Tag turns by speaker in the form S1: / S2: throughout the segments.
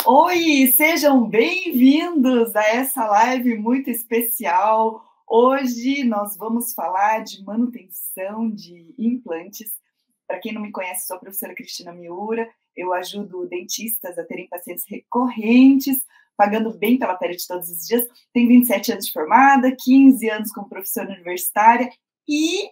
S1: Oi, sejam bem-vindos a essa live muito especial. Hoje nós vamos falar de manutenção de implantes. Para quem não me conhece, sou a professora Cristina Miura. Eu ajudo dentistas a terem pacientes recorrentes, pagando bem pela pele de todos os dias. Tenho 27 anos de formada, 15 anos como professora universitária e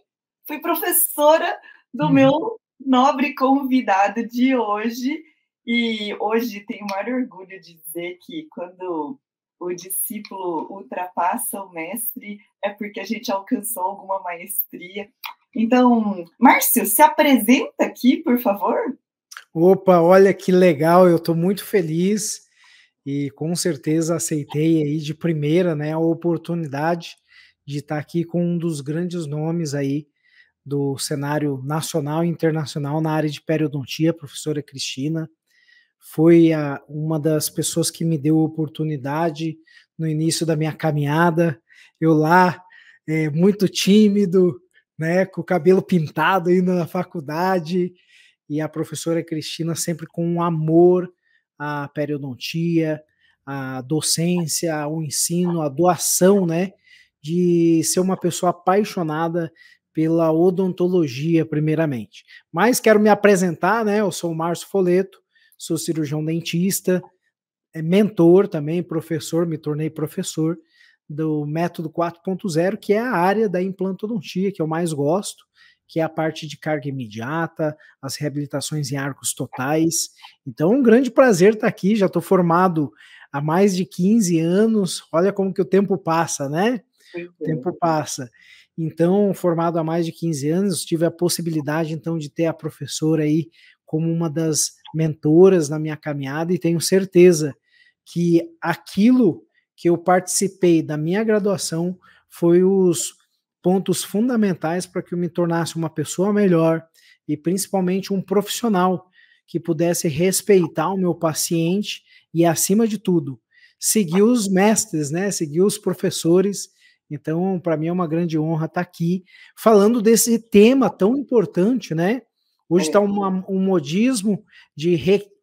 S1: fui professora do meu nobre convidado de hoje. E hoje tenho o maior orgulho de dizer que quando o discípulo ultrapassa o mestre é porque a gente alcançou alguma maestria. Então, Márcio, se apresenta aqui, por favor.
S2: Opa, olha que legal, eu estou muito feliz e com certeza aceitei aí de primeira, né, a oportunidade de estar aqui com um dos grandes nomes aí do cenário nacional e internacional na área de periodontia, a professora Cristina. Foi uma das pessoas que me deu oportunidade no início da minha caminhada. Eu lá, muito tímido, né, com o cabelo pintado indo na faculdade, e a professora Cristina sempre com um amor à periodontia, à docência, ao ensino, à doação, né, de ser uma pessoa apaixonada pela odontologia, primeiramente. Mas quero me apresentar, né, eu sou o Márcio Foleto, sou cirurgião dentista, mentor também, professor, me tornei professor do método 4.0, que é a área da implantodontia que eu mais gosto, que é a parte de carga imediata, as reabilitações em arcos totais. Então, um grande prazer estar aqui, já estou formado há mais de 15 anos, olha como que o tempo passa, né? O tempo passa. Então, formado há mais de 15 anos, tive a possibilidade, então, de ter a professora aí como uma das mentoras na minha caminhada e tenho certeza que aquilo que eu participei da minha graduação foi os pontos fundamentais para que eu me tornasse uma pessoa melhor e principalmente um profissional que pudesse respeitar o meu paciente e, acima de tudo, seguir os mestres, né? Seguir os professores. Então, para mim é uma grande honra estar aqui falando desse tema tão importante, né? Hoje está um modismo de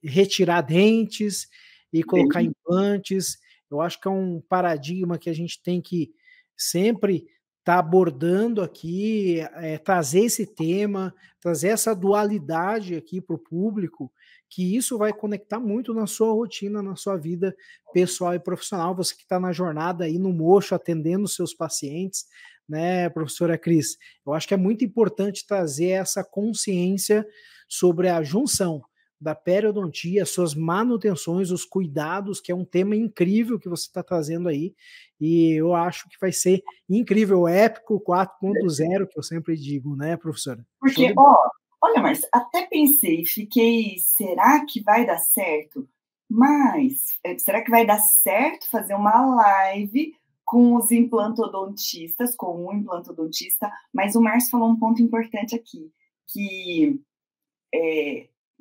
S2: retirar dentes e colocar implantes. Eu acho que é um paradigma que a gente tem que sempre estar abordando aqui, trazer esse tema, trazer essa dualidade aqui para o público, que isso vai conectar muito na sua rotina, na sua vida pessoal e profissional. Você que está na jornada aí no mocho, atendendo os seus pacientes, né, professora Cris? Eu acho que é muito importante trazer essa consciência sobre a junção da periodontia, suas manutenções, os cuidados, que é um tema incrível que você está trazendo aí, e eu acho que vai ser incrível, épico 4.0, que eu sempre digo, né, professora?
S1: Porque, olha, Márcio, até pensei, fiquei, será que vai dar certo? Mas, será que vai dar certo fazer uma live com os implantodontistas, com um implantodontista? Mas o Márcio falou um ponto importante aqui, que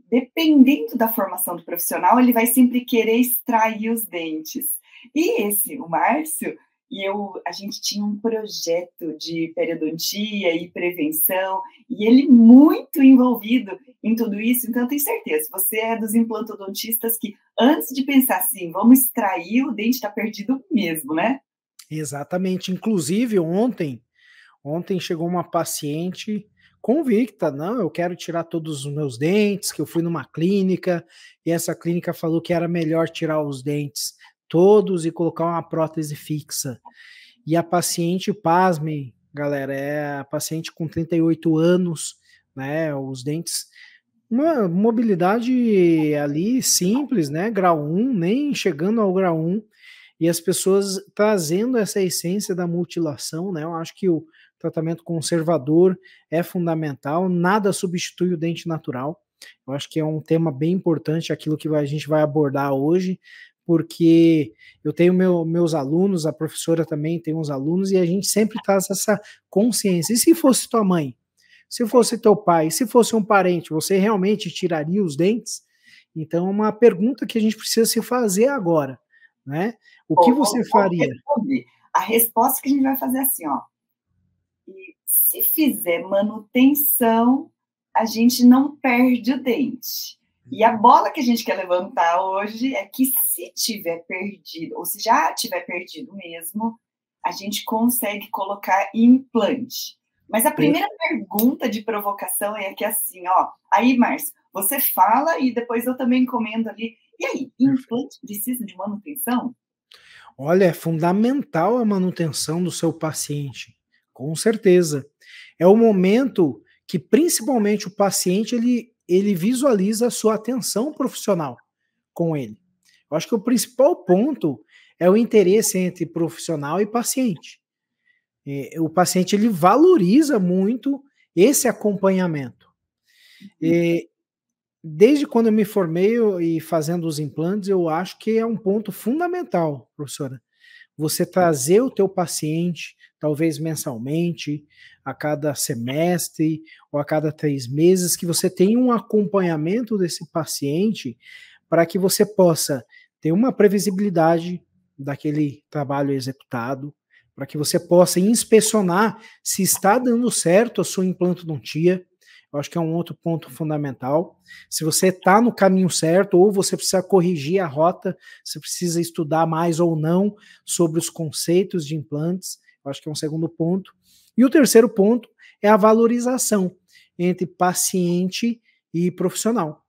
S1: dependendo da formação do profissional, ele vai sempre querer extrair os dentes. E o Márcio e a gente tinha um projeto de periodontia e prevenção, e ele muito envolvido em tudo isso, então eu tenho certeza, você é dos implantodontistas que, antes de pensar assim, vamos extrair, o dente está perdido mesmo, né?
S2: Exatamente. Inclusive, ontem chegou uma paciente convicta, não, eu quero tirar todos os meus dentes, que eu fui numa clínica, e essa clínica falou que era melhor tirar os dentes todos e colocar uma prótese fixa. E a paciente, pasmem, galera, é a paciente com 38 anos, né, os dentes, uma mobilidade ali simples, né, grau 1, nem chegando ao grau 1, e as pessoas trazendo essa essência da mutilação, né, eu acho que o tratamento conservador é fundamental, nada substitui o dente natural. Eu acho que é um tema bem importante, aquilo que a gente vai abordar hoje, porque eu tenho meus alunos, a professora também tem uns alunos, e a gente sempre traz essa consciência. E se fosse tua mãe? Se fosse teu pai? Se fosse um parente, você realmente tiraria os dentes? Então, é uma pergunta que a gente precisa se fazer agora, né? O que você faria?
S1: A resposta que a gente vai fazer é assim, ó. E se fizer manutenção, a gente não perde o dente. E a bola que a gente quer levantar hoje é que se tiver perdido, ou se já tiver perdido mesmo, a gente consegue colocar implante. Mas a primeira pergunta de provocação é que assim, ó, aí, Márcio, você fala e depois eu também comento ali. E aí, implante precisa de manutenção?
S2: Olha, é fundamental a manutenção do seu paciente, com certeza. É o momento que principalmente o paciente ele visualiza a sua atenção profissional com ele. Eu acho que o principal ponto é o interesse entre profissional e paciente. O paciente ele valoriza muito esse acompanhamento. Desde quando eu me formei e fazendo os implantes, eu acho que é um ponto fundamental, professora. Você trazer o teu paciente, talvez mensalmente, a cada semestre ou a cada 3 meses, que você tenha um acompanhamento desse paciente para que você possa ter uma previsibilidade daquele trabalho executado, para que você possa inspecionar se está dando certo a sua implantodontia. Eu acho que é um outro ponto fundamental. Se você está no caminho certo ou você precisa corrigir a rota, se precisa estudar mais ou não sobre os conceitos de implantes, eu acho que é um segundo ponto. E o terceiro ponto é a valorização entre paciente e profissional.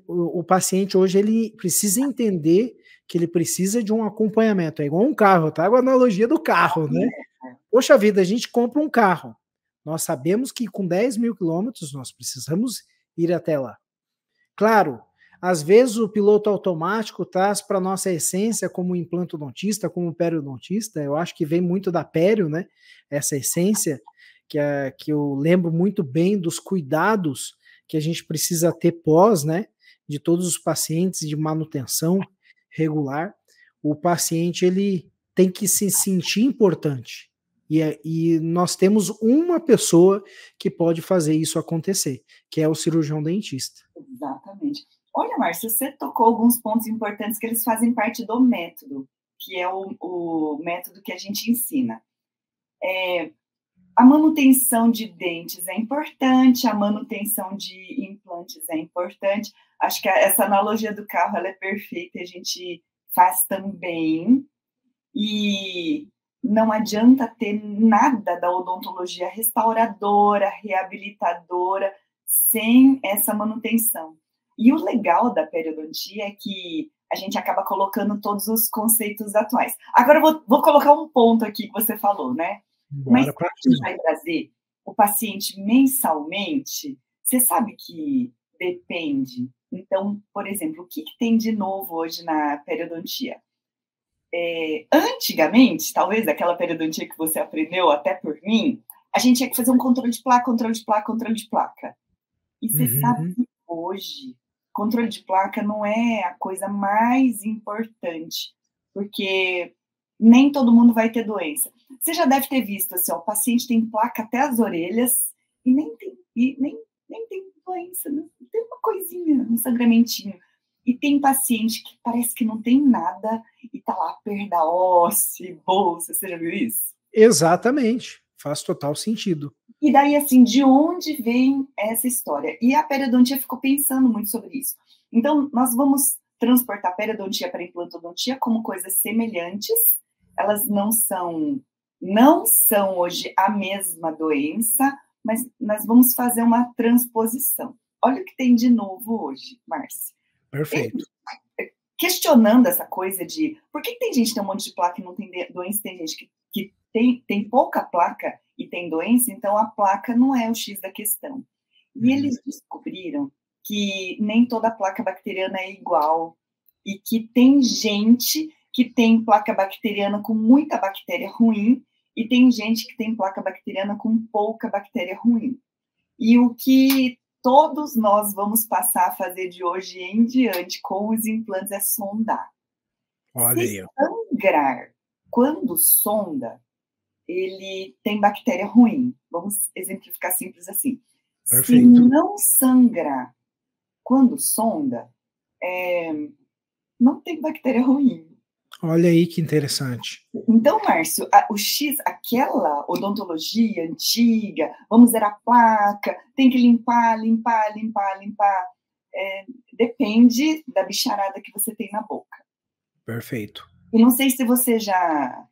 S2: O paciente hoje ele precisa entender que ele precisa de um acompanhamento. É igual um carro, eu trago a analogia do carro, né? Poxa vida, a gente compra um carro. Nós sabemos que com 10 mil quilômetros nós precisamos ir até lá. Claro, às vezes o piloto automático traz para a nossa essência como implantodontista, como periodontista, eu acho que vem muito da pério, né? Essa essência que eu lembro muito bem dos cuidados que a gente precisa ter pós, né? De todos os pacientes de manutenção regular. O paciente ele tem que se sentir importante. E nós temos uma pessoa que pode fazer isso acontecer, que é o cirurgião dentista.
S1: Exatamente. Olha, Márcio, você tocou alguns pontos importantes que eles fazem parte do método, que é o método que a gente ensina. A manutenção de dentes é importante, a manutenção de implantes é importante. Acho que essa analogia do carro ela é perfeita, a gente faz também. E não adianta ter nada da odontologia restauradora, reabilitadora, sem essa manutenção. E o legal da periodontia é que a gente acaba colocando todos os conceitos atuais. Agora eu vou colocar um ponto aqui que você falou, né? Mas
S2: Bora
S1: se a gente vai trazer o paciente mensalmente, você sabe que depende. Então, por exemplo, o que tem de novo hoje na periodontia? Antigamente, talvez daquela periodontia que você aprendeu até por mim, a gente tinha que fazer um controle de placa, controle de placa, controle de placa. E você sabe que hoje, controle de placa não é a coisa mais importante, porque nem todo mundo vai ter doença. Você já deve ter visto, assim, ó, o paciente tem placa até as orelhas e nem tem doença, né? Tem uma coisinha, um sangramentinho. E tem paciente que parece que não tem nada e tá lá perda óssea, bolsa, você já viu isso?
S2: Exatamente, faz total sentido.
S1: E daí, assim, de onde vem essa história? E a periodontia ficou pensando muito sobre isso. Então, nós vamos transportar a periodontia para a implantodontia como coisas semelhantes. Elas não são hoje a mesma doença, mas nós vamos fazer uma transposição. Olha o que tem de novo hoje, Márcia.
S2: Perfeito.
S1: Questionando essa coisa de por que tem gente que tem um monte de placa e não tem doença, tem gente que tem pouca placa e tem doença, então a placa não é o X da questão. E eles descobriram que nem toda placa bacteriana é igual e que tem gente que tem placa bacteriana com muita bactéria ruim e tem gente que tem placa bacteriana com pouca bactéria ruim. E o que todos nós vamos passar a fazer de hoje em diante com os implantes é sondar.
S2: Olha aí.
S1: Se sangrar quando sonda, ele tem bactéria ruim. Vamos exemplificar simples assim.
S2: Perfeito.
S1: Se não sangrar quando sonda, não tem bactéria ruim.
S2: Olha aí que interessante.
S1: Então, Márcio, o X, aquela odontologia antiga, vamos zerar a placa, tem que limpar. depende da bicharada que você tem na boca.
S2: Perfeito.
S1: E não sei se você já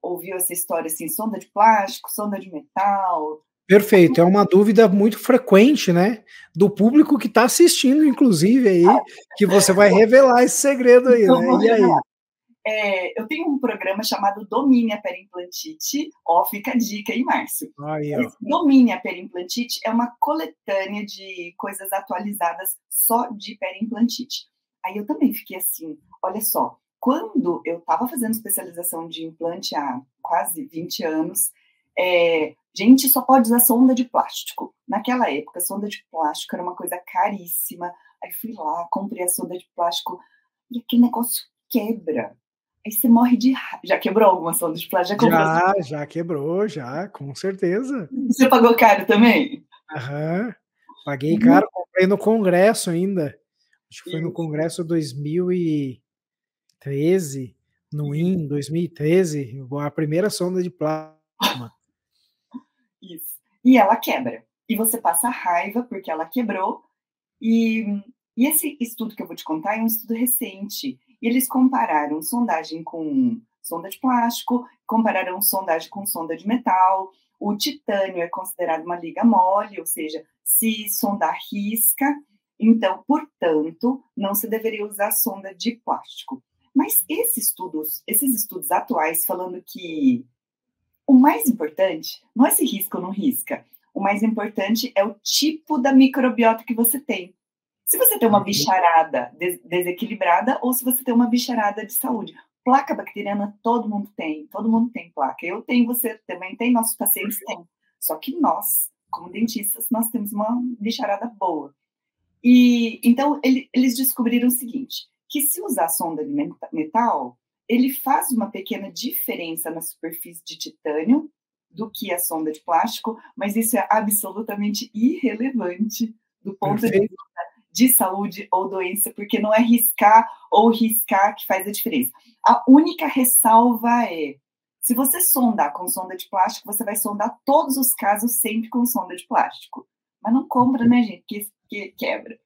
S1: ouviu essa história assim, sonda de plástico, sonda de metal.
S2: Perfeito, é uma dúvida muito frequente, né, do público que está assistindo, inclusive, aí, que você vai revelar esse segredo aí,
S1: Eu
S2: né,
S1: vou
S2: e aí?
S1: eu tenho um programa chamado Domine a Perimplantite, ó, fica a dica aí, Márcio.
S2: Aí, ó.
S1: Esse Domine a Perimplantite é uma coletânea de coisas atualizadas só de perimplantite. Aí eu também fiquei assim, olha só, quando eu estava fazendo especialização de implante há quase 20 anos, gente só pode usar sonda de plástico. Naquela época, sonda de plástico era uma coisa caríssima. Aí fui lá, comprei a sonda de plástico e aquele negócio quebra. Aí você morre de raiva. Já quebrou alguma sonda de plástico? Já comprou?
S2: Já quebrou, já, com certeza.
S1: Você pagou caro também?
S2: Aham. Paguei
S1: Uhum.
S2: caro, comprei no congresso ainda. Acho que foi no
S1: Isso,
S2: congresso 2013, no
S1: isso,
S2: IN 2013, a primeira sonda de plasma.
S1: isso. E ela quebra. E você passa raiva porque ela quebrou. E, e esse estudo que eu vou te contar é um estudo recente. E eles compararam sondagem com sonda de plástico, compararam sondagem com sonda de metal. O titânio é considerado uma liga mole, ou seja, se sondar risca, então, portanto, não se deveria usar sonda de plástico. Mas esses estudos atuais falando que o mais importante não é se risca ou não risca. O mais importante é o tipo da microbiota que você tem. Se você tem uma
S2: Uhum.
S1: bicharada desequilibrada ou se você tem uma bicharada de saúde. Placa bacteriana todo mundo tem placa. Eu tenho, você também tem, nossos pacientes têm. Só que nós, como dentistas, nós temos uma bicharada boa. E então eles descobriram o seguinte, que se usar sonda de metal, ele faz uma pequena diferença na superfície de titânio do que a sonda de plástico, mas isso é absolutamente irrelevante do ponto de
S2: Perfeito.
S1: vista de saúde ou doença, porque não é riscar ou riscar que faz a diferença. A única ressalva é, se você sondar com sonda de plástico, você vai sondar todos os casos sempre com sonda de plástico. Mas não compra, né, gente? Que quebra.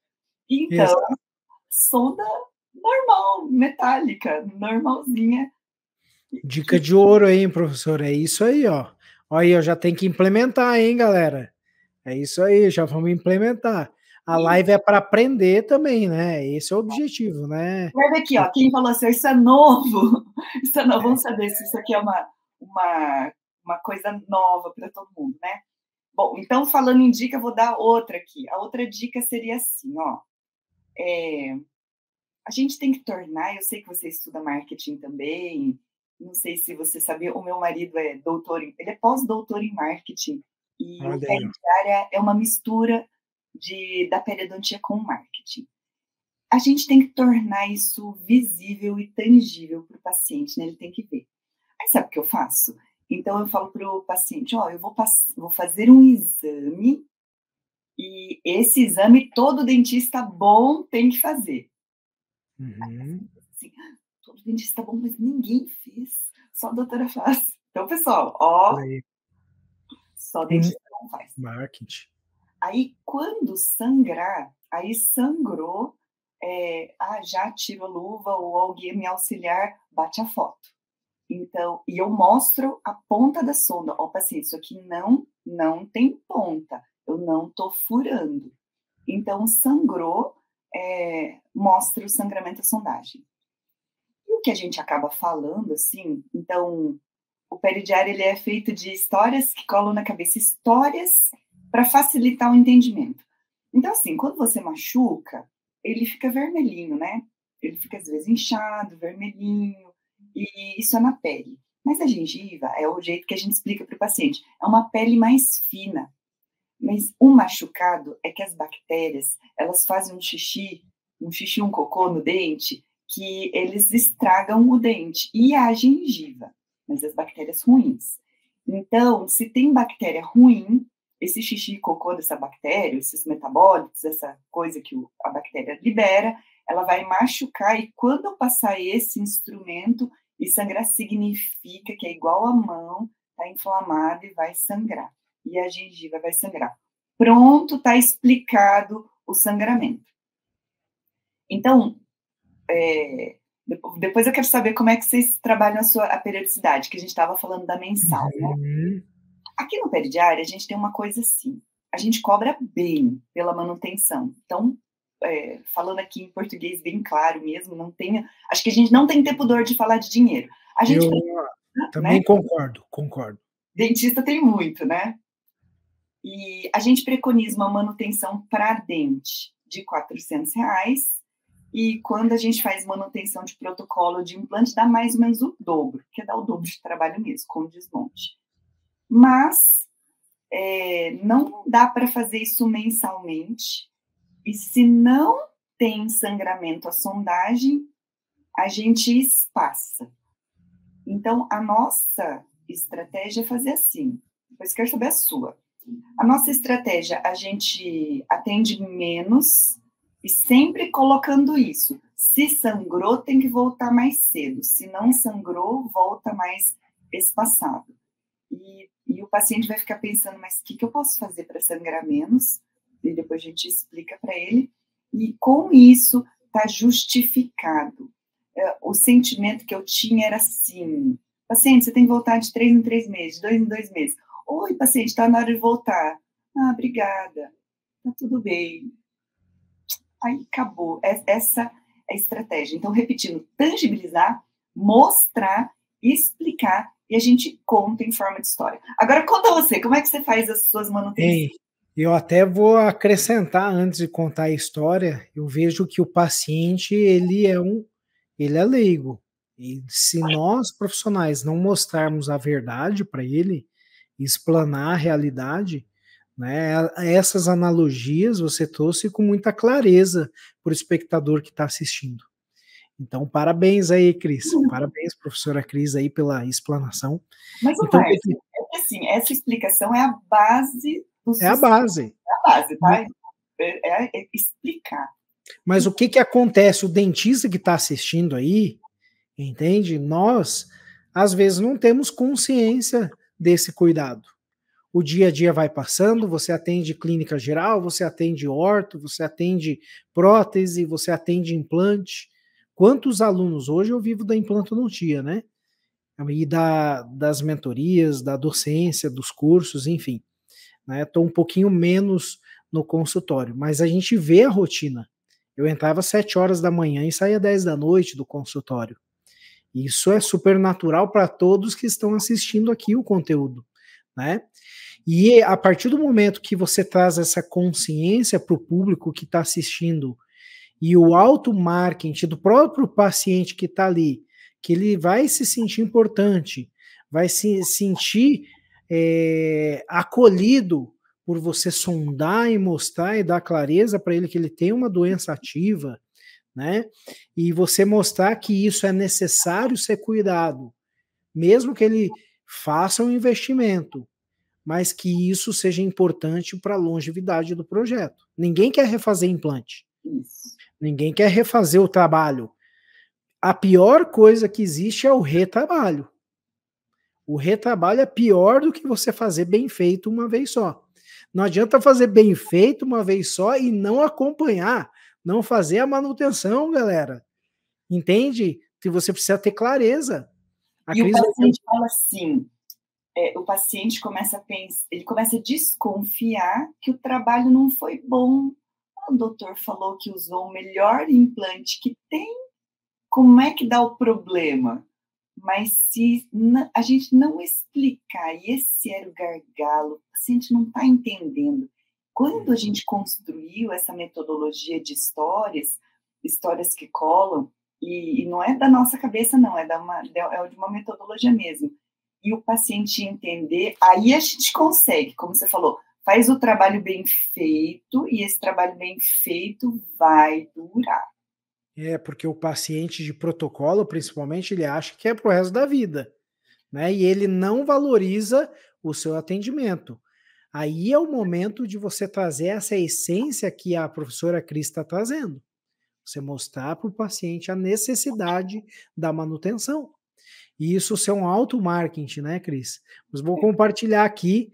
S1: Então,
S2: Exato.
S1: sonda normal, metálica, normalzinha.
S2: Dica de ouro aí, hein, professor, é isso aí, ó. Olha aí, eu já tenho que implementar, hein, galera. É isso aí, já vamos implementar. A live é para aprender também, né, esse é o objetivo, né.
S1: Vai ver aqui, ó, quem falou assim: "Isso é novo", isso é novo, vamos saber se isso aqui é uma uma coisa nova para todo mundo, né. Bom, então falando em dica, eu vou dar outra aqui. A outra dica seria assim, ó, a gente tem que tornar, eu sei que você estuda marketing também, não sei se você sabia, o meu marido é doutor ele é pós-doutor em marketing, e o
S2: Olha aí, ó.
S1: pé é uma mistura da periodontia com marketing. A gente tem que tornar isso visível e tangível para o paciente, né, ele tem que ver. Aí sabe o que eu faço? Então eu falo para o paciente: "Ó, eu vou fazer um exame, e esse exame todo dentista bom tem que fazer".
S2: Uhum.
S1: Assim, todo dentista bom, mas ninguém fez, só a doutora faz. Então pessoal, ó,
S2: Olha aí,
S1: só
S2: com
S1: dentista bom faz.
S2: marketing.
S1: Aí quando sangrar, aí sangrou, já tiro a luva ou alguém me auxiliar, bate a foto. Então, e eu mostro a ponta da sonda. Ó, paciente, isso aqui não tem ponta. Eu não estou furando. Então, sangrou, mostra o sangramento da sondagem. E o que a gente acaba falando, assim, então, o peridiário ele é feito de histórias que colam na cabeça, histórias para facilitar o entendimento. Então, assim, quando você machuca, ele fica vermelhinho, né? Ele fica às vezes inchado, vermelhinho, e isso é na pele. Mas a gengiva é o jeito que a gente explica para o paciente. É uma pele mais fina. Mas o machucado é que as bactérias, elas fazem um xixi, um cocô no dente, que eles estragam o dente e a gengiva, mas as bactérias ruins. Então, se tem bactéria ruim, esse xixi e cocô dessa bactéria, esses metabólitos, essa coisa que a bactéria libera, ela vai machucar e quando eu passar esse instrumento e sangrar significa que é igual a mão, está inflamada e vai sangrar. E a gengiva vai sangrar. Pronto, está explicado o sangramento. Então, depois eu quero saber como é que vocês trabalham a periodicidade, que a gente estava falando da mensal, né? Aqui no Peridiário, a gente tem uma coisa assim, a gente cobra bem pela manutenção. Então, falando aqui em português bem claro mesmo, acho que a gente não tem ter pudor de falar de dinheiro. A gente
S2: também, né? Concordo.
S1: Dentista tem muito, né? E a gente preconiza uma manutenção para dente de R$400, e quando a gente faz manutenção de protocolo de implante, dá mais ou menos o dobro, que dá o dobro de trabalho mesmo, com o desmonte. Mas não dá para fazer isso mensalmente, e se não tem sangramento à sondagem, a gente espaça. Então, a nossa estratégia é fazer assim. Depois quero saber a sua. A nossa estratégia, a gente atende menos e sempre colocando isso. Se sangrou, tem que voltar mais cedo. Se não sangrou, volta mais espaçado. E o paciente vai ficar pensando, mas o que eu posso fazer para sangrar menos? E depois a gente explica para ele. E com isso, está justificado. O sentimento que eu tinha era assim, paciente, você tem que voltar de 3 em 3 meses, de 2 em 2 meses. Oi, paciente, está na hora de voltar. Ah, obrigada. Tá tudo bem. Aí acabou. Essa é a estratégia. Então, repetindo, tangibilizar, mostrar, explicar, e a gente conta em forma de história. Agora, conta você, como é que você faz as suas manutenções?
S2: Eu até vou acrescentar, antes de contar a história, eu vejo que o paciente, ele é leigo. E se nós, profissionais, não mostrarmos a verdade para ele, explanar a realidade, né, essas analogias você trouxe com muita clareza para o espectador que está assistindo. Então, parabéns aí, Cris. Parabéns, professora Cris, aí pela explanação.
S1: Mas,
S2: então,
S1: assim, essa explicação é a base do
S2: É a base.
S1: É a base, tá? É explicar.
S2: Mas o que acontece? O dentista que está assistindo aí, entende? Nós, às vezes, não temos consciência desse cuidado. O dia a dia vai passando, você atende clínica geral, você atende orto, você atende prótese, você atende implante. Quantos alunos? Hoje eu vivo da implantodontia, né? E das mentorias, da docência, dos cursos, enfim. Estou um pouquinho menos no consultório, mas a gente vê a rotina. Eu entrava às 7 horas da manhã e saía 10 da noite do consultório. Isso é super natural para todos que estão assistindo aqui o conteúdo, né? E a partir do momento que você traz essa consciência para o público que está assistindo e o auto-marketing do próprio paciente que está ali, que ele vai se sentir importante, vai se sentir acolhido por você sondar e mostrar e dar clareza para ele que ele tem uma doença ativa, né? E você mostrar que isso é necessário ser cuidado, mesmo que ele faça um investimento, mas que isso seja importante para a longevidade do projeto. Ninguém quer refazer implante.
S1: Isso.
S2: Ninguém quer refazer o trabalho. A pior coisa que existe é o retrabalho. O retrabalho é pior do que você fazer bem feito uma vez só. Não adianta fazer bem feito uma vez só e não acompanhar, não fazer a manutenção, galera. Entende? Que você precisa ter clareza.
S1: E o paciente fala assim, o paciente começa a pensar, ele começa a desconfiar que o trabalho não foi bom. O doutor falou que usou o melhor implante que tem. Como é que dá o problema? Mas se a gente não explicar, e esse era o gargalo, o paciente não está entendendo. Quando a gente construiu essa metodologia de histórias que colam, e não é da nossa cabeça, não, é de uma metodologia mesmo. E o paciente entender, aí a gente consegue, como você falou, faz o trabalho bem feito, e esse trabalho bem feito vai durar.
S2: Porque o paciente de protocolo, principalmente, ele acha que é pro resto da vida, né? E ele não valoriza o seu atendimento. Aí é o momento de você trazer essa essência que a professora Cris está trazendo. Você mostrar para o paciente a necessidade da manutenção. E isso é um auto-marketing, né, Cris? Mas vou compartilhar aqui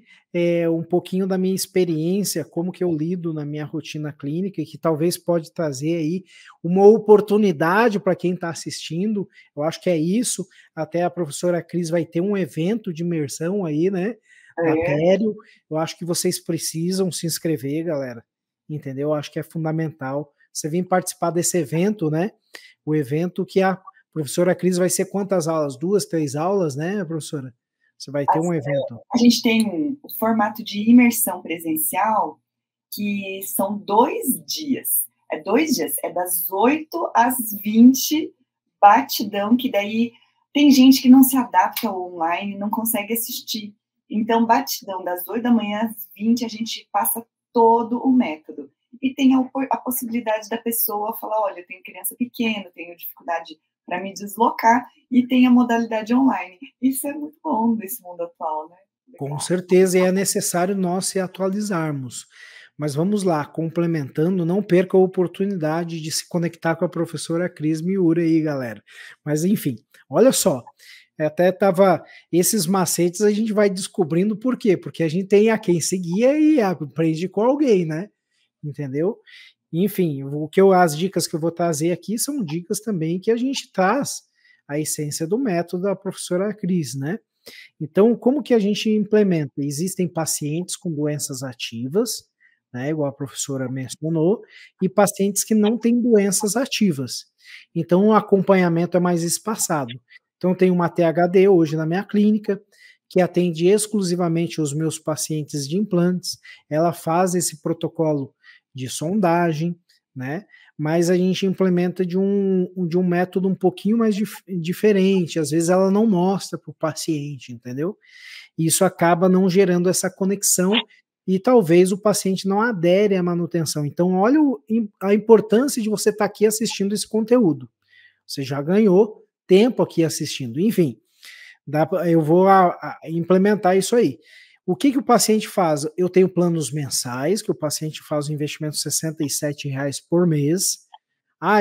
S2: um pouquinho da minha experiência, como que eu lido na minha rotina clínica, e que talvez pode trazer aí uma oportunidade para quem está assistindo. Eu acho que é isso. Até a professora Cris vai ter um evento de imersão aí, né? Da Pério. Eu acho que vocês precisam se inscrever, galera. Entendeu? Eu acho que é fundamental. Você vir participar desse evento, né? O evento que a professora Cris vai ser quantas aulas? 2, 3 aulas, né, professora? Você vai ter um evento.
S1: A gente tem um formato de imersão presencial que são 2 dias. É 2 dias, é das 8 às 20, batidão, que daí tem gente que não se adapta ao online, não consegue assistir. Então, batidão, das 8 da manhã às 20, a gente passa todo o método. E tem a possibilidade da pessoa falar, olha, eu tenho criança pequena, tenho dificuldade para me deslocar, e tem a modalidade online. Isso é muito bom desse mundo atual, né? Legal.
S2: Com certeza, e é necessário nós se atualizarmos. Mas vamos lá, complementando, não perca a oportunidade de se conectar com a professora Cris Miura aí, galera. Mas enfim, olha só, até tava esses macetes a gente vai descobrindo por quê? Porque a gente tem a quem seguir e aprende com alguém, né? Entendeu? Enfim, as dicas que eu vou trazer aqui são dicas também que a gente traz a essência do método da professora Cris, né? Então, como que a gente implementa? Existem pacientes com doenças ativas, né, igual a professora mencionou, e pacientes que não têm doenças ativas. Então, o acompanhamento é mais espaçado. Então, eu tenho uma THD hoje na minha clínica, que atende exclusivamente os meus pacientes de implantes. Ela faz esse protocolo de sondagem, né? Mas a gente implementa de um método um pouquinho mais diferente. Às vezes ela não mostra para o paciente, entendeu? E isso acaba não gerando essa conexão e talvez o paciente não adere à manutenção. Então, olha a importância de você estar aqui assistindo esse conteúdo. Você já ganhou tempo aqui assistindo. Enfim, eu vou implementar isso aí. O que o paciente faz? Eu tenho planos mensais, que o paciente faz um investimento de R$67 por mês.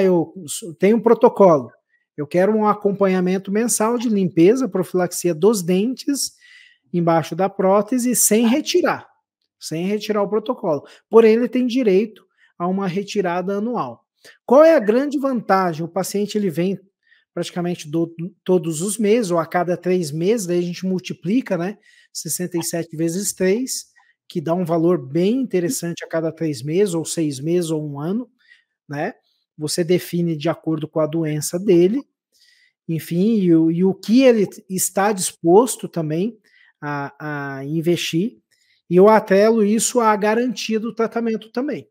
S2: Eu tenho um protocolo. Eu quero um acompanhamento mensal de limpeza, profilaxia dos dentes, embaixo da prótese, sem retirar o protocolo. Porém, ele tem direito a uma retirada anual. Qual é a grande vantagem? O paciente ele vem praticamente todos os meses, ou a cada 3 meses, daí a gente multiplica, né? 67 vezes 3, que dá um valor bem interessante a cada 3 meses, ou 6 meses, ou 1 ano, né? Você define de acordo com a doença dele, enfim, e o que ele está disposto também a investir, e eu atrelo isso à garantia do tratamento também,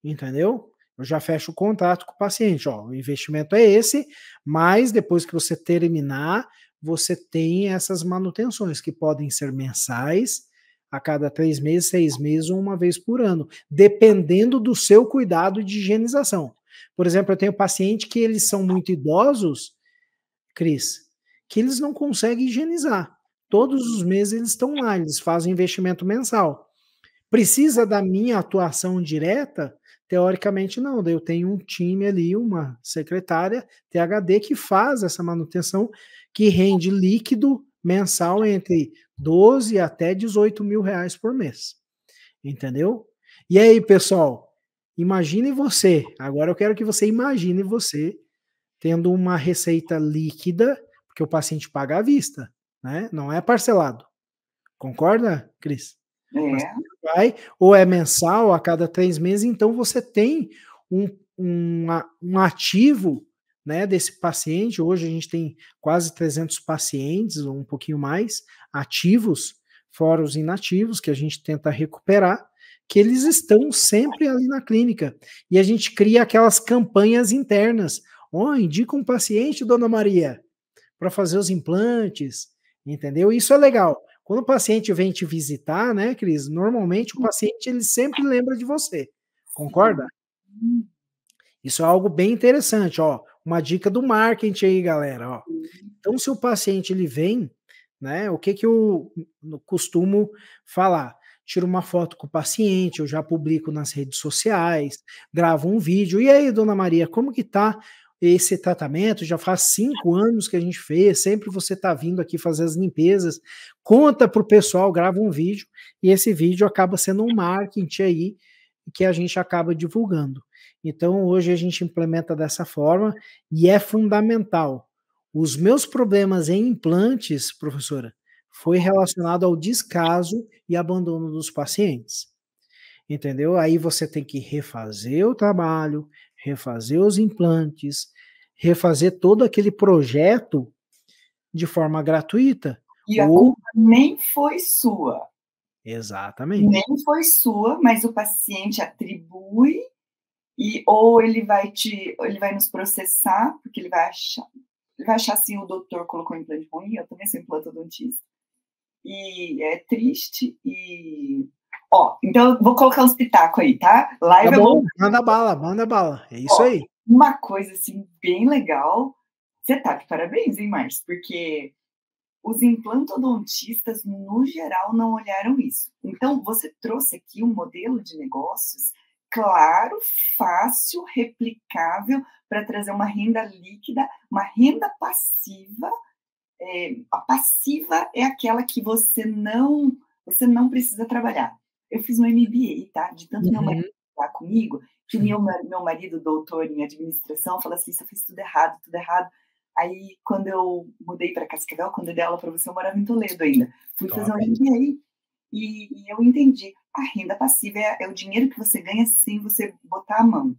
S2: entendeu? Eu já fecho o contrato com o paciente, ó, o investimento é esse, mas depois que você terminar, você tem essas manutenções que podem ser mensais, a cada 3 meses, 6 meses ou uma vez por ano, dependendo do seu cuidado de higienização. Por exemplo, eu tenho paciente que eles são muito idosos, Cris, que eles não conseguem higienizar. Todos os meses eles estão lá, eles fazem investimento mensal. Precisa da minha atuação direta? Teoricamente não, daí eu tenho um time ali, uma secretária THD que faz essa manutenção, que rende líquido mensal entre 12 até 18 mil reais por mês, entendeu? E aí, pessoal, imagine você, agora eu quero que você imagine você tendo uma receita líquida, porque o paciente paga à vista, né? Não é parcelado. Concorda, Cris? Vai, ou é mensal a cada 3 meses, então você tem um ativo, né, desse paciente. Hoje a gente tem quase 300 pacientes, ou um pouquinho mais, ativos, fora os inativos, que a gente tenta recuperar, que eles estão sempre ali na clínica. E a gente cria aquelas campanhas internas. Indica um paciente, dona Maria, para fazer os implantes, entendeu? Isso é legal. Quando o paciente vem te visitar, né, Cris? Normalmente o paciente ele sempre lembra de você. Concorda? Isso é algo bem interessante, ó. Uma dica do marketing aí, galera, ó. Então, se o paciente ele vem, né, o que eu costumo falar? Tiro uma foto com o paciente, eu já publico nas redes sociais, gravo um vídeo. E aí, dona Maria, como que tá esse tratamento, já faz 5 anos que a gente fez, sempre você está vindo aqui fazer as limpezas, conta para o pessoal, grava um vídeo, e esse vídeo acaba sendo um marketing aí, que a gente acaba divulgando. Então, hoje a gente implementa dessa forma, e é fundamental. Os meus problemas em implantes, professora, foi relacionado ao descaso e abandono dos pacientes. Entendeu? Aí você tem que refazer o trabalho, refazer os implantes, refazer todo aquele projeto de forma gratuita.
S1: E a culpa nem foi sua.
S2: Exatamente.
S1: Nem foi sua, mas o paciente atribui ou ele vai nos processar, porque ele vai achar assim, o doutor colocou um implante ruim, eu também sou implantodontista. E é triste então eu vou colocar uns pitacos aí, tá?
S2: Live tá bom, manda bala. É isso aí.
S1: Uma coisa assim bem legal. Você tá de parabéns, hein, Márcio? Porque os implantodontistas, no geral, não olharam isso. Então, você trouxe aqui um modelo de negócios claro, fácil, replicável, para trazer uma renda líquida, uma renda passiva. A passiva é aquela que você não precisa trabalhar. Eu fiz um MBA, tá? De tanto meu marido falar comigo, que meu marido, doutor em administração, fala assim, você fez tudo errado, tudo errado. Aí, quando eu mudei para Cascavel, quando eu dei aula para você, eu morava em Toledo ainda. Fui fazer um MBA e eu entendi. A renda passiva é o dinheiro que você ganha sem você botar a mão.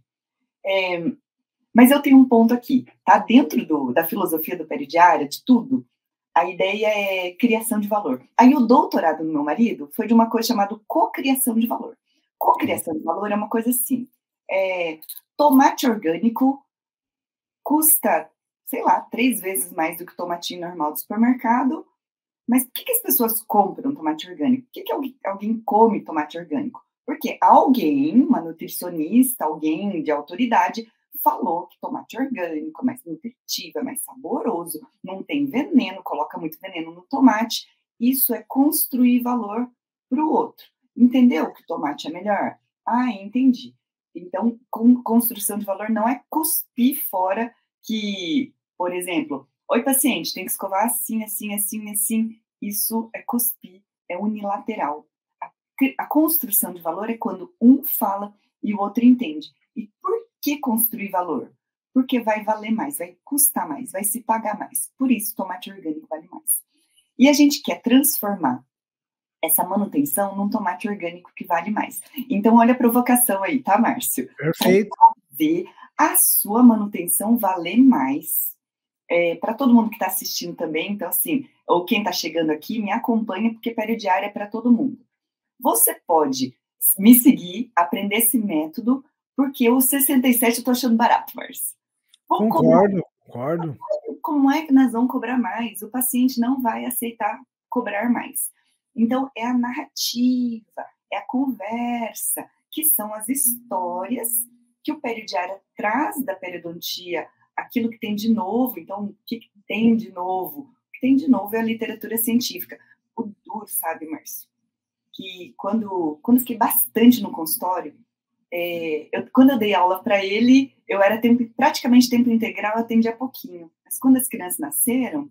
S1: Mas eu tenho um ponto aqui, tá? Dentro da filosofia do peridiária, de tudo, a ideia é criação de valor. Aí o doutorado do meu marido foi de uma coisa chamada cocriação de valor. Cocriação de valor é uma coisa assim, tomate orgânico custa, sei lá, 3 vezes mais do que tomatinho normal do supermercado, mas por que as pessoas compram tomate orgânico? Por que alguém come tomate orgânico? Porque alguém, uma nutricionista, alguém de autoridade, falou que tomate orgânico é mais nutritivo, é mais saboroso, não tem veneno, coloca muito veneno no tomate. Isso é construir valor para o outro. Entendeu que o tomate é melhor? Ah, entendi. Então, construção de valor não é cuspir fora que, por exemplo, oi, paciente, tem que escovar assim, assim, assim, assim. Isso é cuspir, é unilateral. A construção de valor é quando um fala e o outro entende. E por que construir valor? Porque vai valer mais, vai custar mais, vai se pagar mais. Por isso, tomate orgânico vale mais. E a gente quer transformar essa manutenção num tomate orgânico que vale mais. Então, olha a provocação aí, tá, Márcio?
S2: Perfeito.
S1: Para fazer a sua manutenção valer mais. Para todo mundo que está assistindo também, então, assim, ou quem está chegando aqui, me acompanha, porque peridiária é para todo mundo. Você pode me seguir, aprender esse método, porque o 67 eu estou achando barato, Márcio.
S2: Concordo.
S1: Como é que nós vamos cobrar mais? O paciente não vai aceitar cobrar mais. Então, é a narrativa, é a conversa, que são as histórias que o peridiária traz da periodontia, aquilo que tem de novo. Então, o que tem de novo? O que tem de novo é a literatura científica. O duro, sabe, Márcio? Que quando fiquei bastante no consultório, quando eu dei aula para ele, eu era praticamente tempo integral, eu atendia pouquinho. Mas quando as crianças nasceram,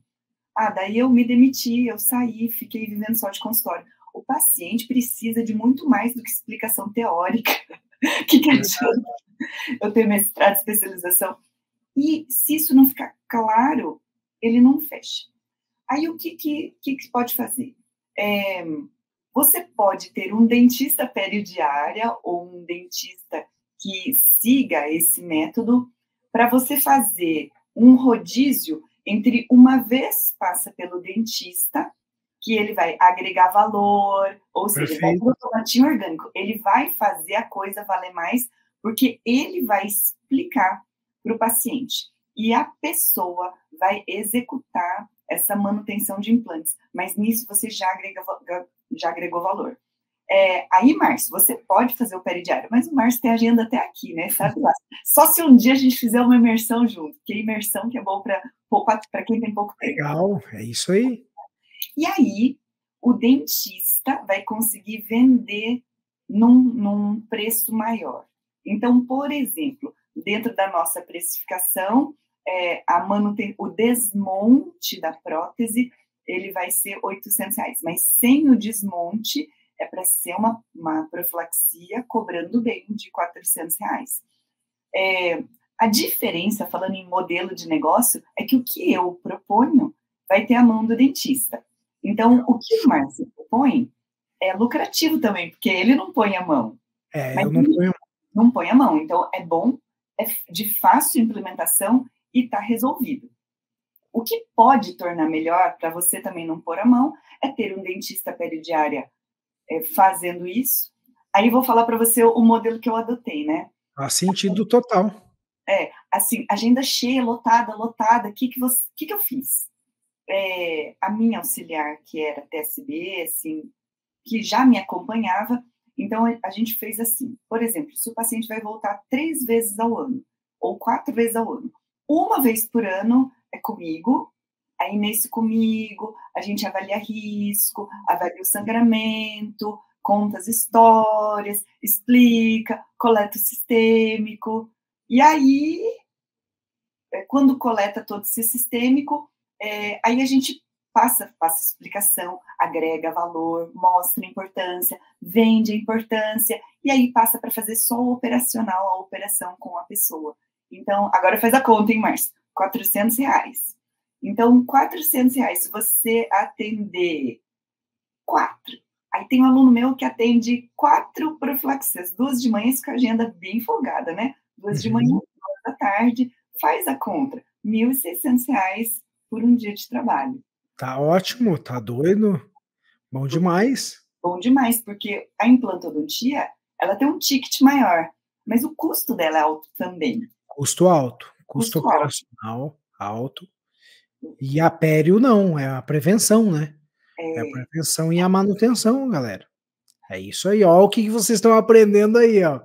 S1: daí eu me demiti, eu saí, fiquei vivendo só de consultório. O paciente precisa de muito mais do que explicação teórica. Que adianta eu ter mestrado, especialização? E se isso não ficar claro, ele não fecha. Aí o que pode fazer? Você pode ter um dentista peridiária ou um dentista que siga esse método para você fazer um rodízio entre uma vez passa pelo dentista, que ele vai agregar valor, ou seja, ele vai ter um tomatinho orgânico, ele vai fazer a coisa valer mais, porque ele vai explicar para o paciente. E a pessoa vai executar essa manutenção de implantes. Mas nisso você já agregou valor. Aí, Márcio, você pode fazer o peridiário, mas o Márcio tem agenda até aqui, né? Sabe lá. Só se um dia a gente fizer uma imersão junto, porque imersão que é bom para quem tem pouco tempo.
S2: Legal, é isso aí.
S1: E aí, o dentista vai conseguir vender num preço maior. Então, por exemplo, dentro da nossa precificação, o desmonte da prótese, ele vai ser R$800, mas sem o desmonte, é para ser uma profilaxia cobrando bem de R$400. A diferença, falando em modelo de negócio, é que o que eu proponho vai ter a mão do dentista. Então, o que o Márcio propõe é lucrativo também, porque ele não põe a mão. Mas
S2: eu não ponho.
S1: Não põe a mão. Então, é bom, é de fácil implementação e está resolvido. O que pode tornar melhor, para você também não pôr a mão, é ter um dentista periodiária fazendo isso. Aí vou falar para você o modelo que eu adotei, né?
S2: Faz sentido total.
S1: Assim, agenda cheia, lotada. O que eu fiz? A minha auxiliar, que era TSB, assim, que já me acompanhava, então a gente fez assim, por exemplo, se o paciente vai voltar 3 vezes ao ano, ou 4 vezes ao ano, uma vez por ano é comigo, aí nesse comigo a gente avalia risco, avalia o sangramento, conta as histórias, explica, coleta o sistêmico, e aí, quando coleta todo esse sistêmico, aí a gente passa explicação, agrega valor, mostra a importância, vende a importância, e aí passa para fazer só o operacional, a operação com a pessoa. Então, agora faz a conta, hein, Márcio? R$400. Então, R$400, se você atender 4, aí tem um aluno meu que atende 4 profilaxias, 2 de manhã, com a agenda bem folgada, né? 2 de manhã, 2 da tarde, faz a conta, R$1.600 por um dia de trabalho.
S2: Tá ótimo, tá doido? Bom demais.
S1: Bom demais, porque a implantodontia, ela tem um ticket maior, mas o custo dela é alto também.
S2: Custo alto, custo operacional alto. E a pério não, é a prevenção, né? É a prevenção e a manutenção, galera. É isso aí, ó, o que vocês estão aprendendo aí, ó.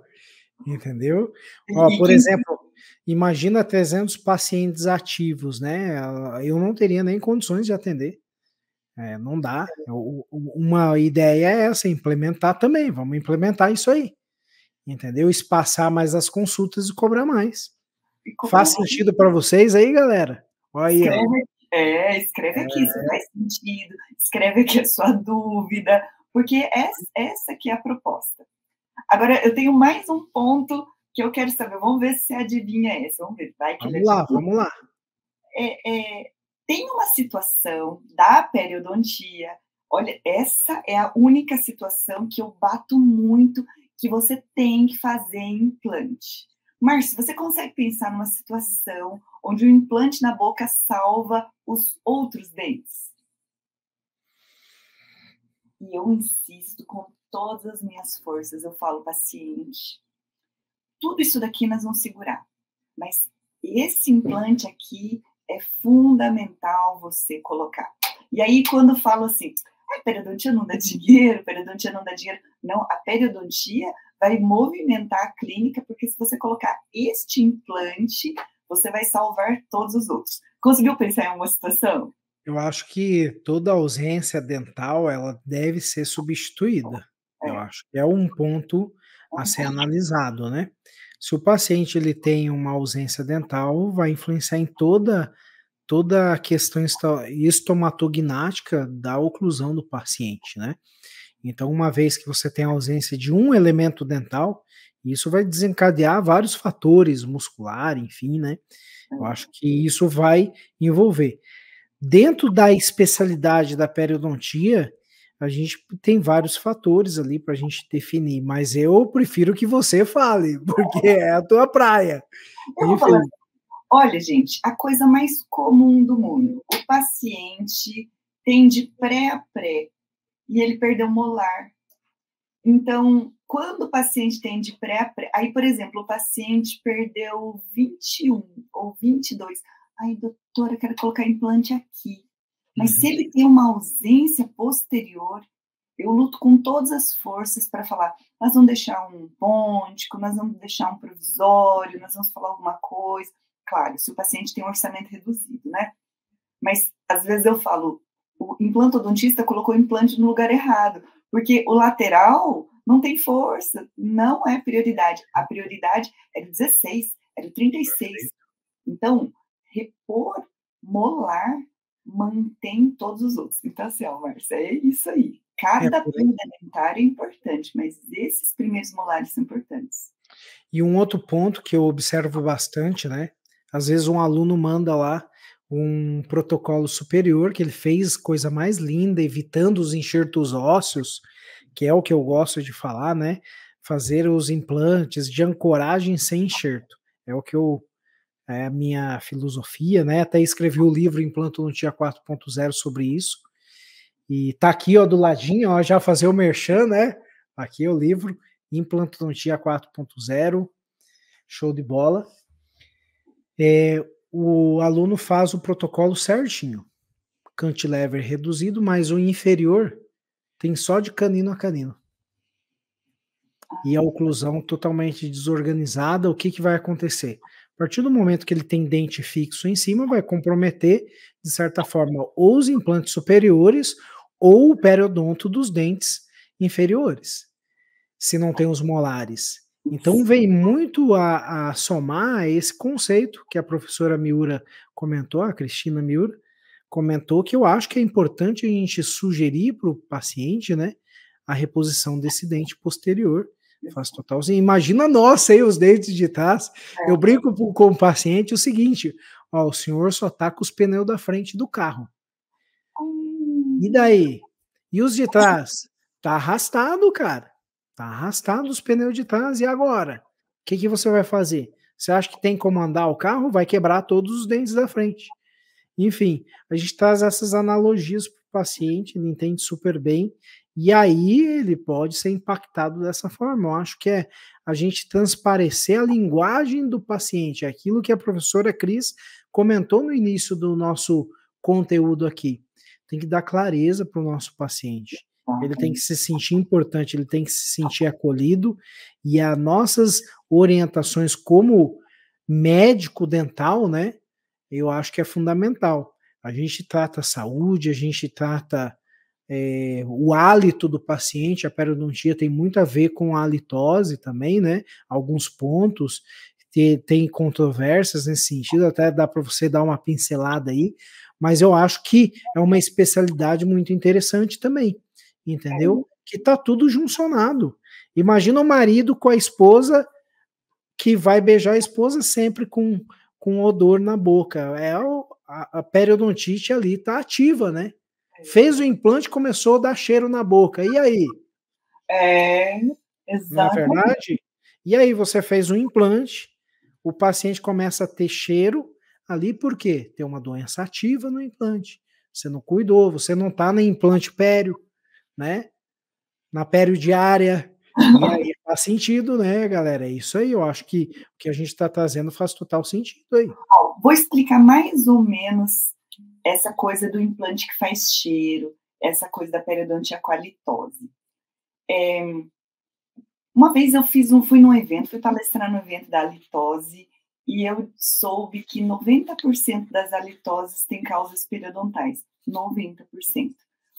S2: Entendeu? Ó, por exemplo, imagina 300 pacientes ativos, né? Eu não teria nem condições de atender. Não dá. Uma ideia é essa, implementar também. Vamos implementar isso aí. Entendeu? Espaçar mais as consultas e cobrar mais. Faz sentido para vocês aí, galera? Olha aí,
S1: escreve aqui se faz sentido, escreve aqui a sua dúvida, porque essa aqui é a proposta. Agora, eu tenho mais um ponto que eu quero saber. Vamos ver se você adivinha esse. Vamos ver.
S2: Vamos lá.
S1: Tem uma situação da periodontia. Olha, essa é a única situação que eu bato muito que você tem que fazer implante. Márcio, você consegue pensar numa situação onde o implante na boca salva os outros dentes? E eu insisto com todas as minhas forças, eu falo, paciente, tudo isso daqui nós vamos segurar, mas esse implante aqui é fundamental você colocar. E aí, quando eu falo assim, periodontia não dá dinheiro, não, a periodontia vai movimentar a clínica, porque se você colocar este implante, você vai salvar todos os outros. Conseguiu pensar em uma situação?
S2: Eu acho que toda ausência dental, ela deve ser substituída. Eu acho que é um ponto a ser analisado, né? Se o paciente ele tem uma ausência dental, vai influenciar em toda a questão estomatognática da oclusão do paciente, né? Então, uma vez que você tem a ausência de um elemento dental, isso vai desencadear vários fatores muscular, enfim, né? Eu acho que isso vai envolver. Dentro da especialidade da periodontia, a gente tem vários fatores ali para a gente definir, mas eu prefiro que você fale, porque é a tua praia.
S1: Eu vou falar. Olha, gente, a coisa mais comum do mundo, o paciente tem de pré a pré e ele perdeu o molar. Então, quando o paciente tem de pré a pré, aí, por exemplo, o paciente perdeu 21 ou 22, ai, doutora, eu quero colocar implante aqui. Mas se ele tem uma ausência posterior, eu luto com todas as forças para falar, nós vamos deixar um pôntico, nós vamos deixar um provisório, nós vamos falar alguma coisa. Claro, se o paciente tem um orçamento reduzido, né? Mas, às vezes eu falo, o implantodontista colocou o implante no lugar errado, porque o lateral não tem força, não é prioridade. A prioridade é do 16, era o 36. Então, repor molar mantém todos os outros. Então, assim, ó, Márcia, é isso aí.
S2: É
S1: Cada
S2: por aí.
S1: fenda dentária é importante, mas esses primeiros molares são importantes.
S2: E um outro ponto que eu observo bastante, né? Às vezes um aluno manda lá um protocolo superior que ele fez coisa mais linda, evitando os enxertos ósseos, que é o que eu gosto de falar, né? Fazer os implantes de ancoragem sem enxerto. É o que eu é a minha filosofia, né? Até escrevi o livro Implantodontia 4.0 sobre isso. E tá aqui, ó, do ladinho, ó, já fazer o merchan, né? Aqui é o livro Implantodontia 4.0, show de bola. O aluno faz o protocolo certinho, cantilever reduzido, mas o inferior tem só de canino a canino. E a oclusão totalmente desorganizada, o que, que vai acontecer? A partir do momento que ele tem dente fixo em cima, vai comprometer, de certa forma, ou os implantes superiores ou o periodonto dos dentes inferiores, se não tem os molares. Então vem muito a somar esse conceito que a professora Miura comentou, a Cristina Miura, comentou, que eu acho que é importante a gente sugerir para o paciente, né, a reposição desse dente posterior. Faz total. Imagina nós, aí, os dentes de trás. Eu brinco com o paciente o seguinte: ó, o senhor só tá com os pneus da frente do carro. E daí? E os de trás? Tá arrastado, cara. Tá arrastado os pneus de trás. E agora? O que, que você vai fazer? Você acha que tem como andar o carro? Vai quebrar todos os dentes da frente. Enfim, a gente traz essas analogias para o paciente, ele entende super bem, e aí ele pode ser impactado dessa forma. Eu acho que é a gente transparecer a linguagem do paciente, aquilo que a professora Cris comentou no início do nosso conteúdo aqui. Tem que dar clareza para o nosso paciente. Ele tem que se sentir importante, ele tem que se sentir acolhido, e as nossas orientações como médico dental, né? Eu acho que é fundamental. A gente trata a saúde, a gente trata o hálito do paciente, a periodontia tem muito a ver com a halitose também, né? Alguns pontos, tem controvérsias nesse sentido, até dá para você dar uma pincelada aí, mas eu acho que é uma especialidade muito interessante também, entendeu? Que tá tudo juncionado. Imagina o marido com a esposa que vai beijar a esposa sempre com odor na boca. A periodontite ali está ativa, né? Fez o implante, começou a dar cheiro na boca. E aí? Não é verdade? E aí você fez um implante, o paciente começa a ter cheiro ali, por quê? Tem uma doença ativa no implante. Você não cuidou, você não está no implante pério, né? Na periodiária. E aí faz sentido, né, galera? É isso aí. Eu acho que o que a gente está trazendo faz total sentido aí.
S1: Vou explicar mais ou menos essa coisa do implante que faz cheiro, essa coisa da periodontia com a litose. Uma vez eu fui num evento, fui palestrar no evento da halitose, e eu soube que 90% das halitoses têm causas periodontais. 90%.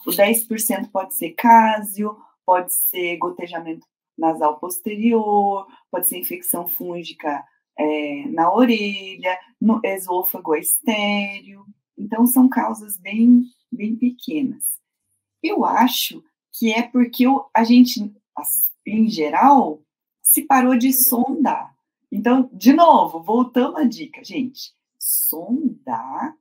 S1: O 10% pode ser cásio, pode ser gotejamento nasal posterior, pode ser infecção fúngica na orelha, no esôfago estéreo. Então, são causas bem, bem pequenas. Eu acho que é porque a gente, em geral, se parou de sondar. Então, de novo, voltando à dica, gente, sondar